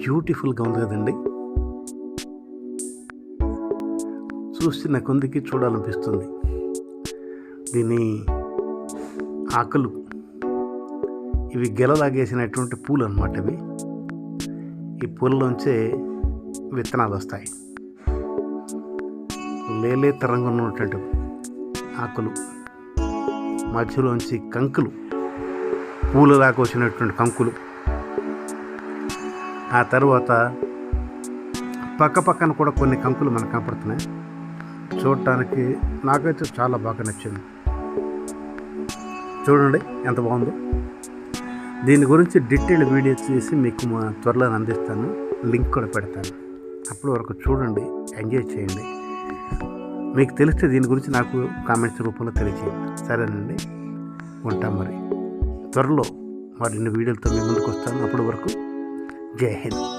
బ్యూటిఫుల్గా ఉంది కదండి. చూస్తున్న కొందికి చూడాలనిపిస్తుంది. దీని ఆకులు ఇవి గెలలాగేసినటువంటి పూలు అన్నమాట. ఇవి ఈ పూలలోంచే విత్తనాలు వస్తాయి. లేలేత రంగు ఉన్నటువంటి ఆకులు, మధ్యలోంచి కంకులు, పూలలాగా వచ్చినటువంటి కంకులు. ఆ తర్వాత పక్కన కూడా కొన్ని కంకులు మనకు కనపడుతున్నాయి. చూడటానికి నాకైతే చాలా బాగా నచ్చింది. చూడండి ఎంత బాగుందో. దీని గురించి డీటెయిల్ వీడియో చేసి మీకు త్వరలో అందిస్తాను. లింక్ కూడా పెడతాను. అప్పటి వరకు చూడండి, ఎంజాయ్ చేయండి. మీకు తెలిస్తే దీని గురించి నాకు కామెంట్స్ రూపంలో తెలియచేయండి. సరేనండి, ఉంటాం. మరి త్వరలో మరిన్ని వీడియోలతో మీ ముందుకు వస్తాను. అప్పటి వరకు జై హింద్.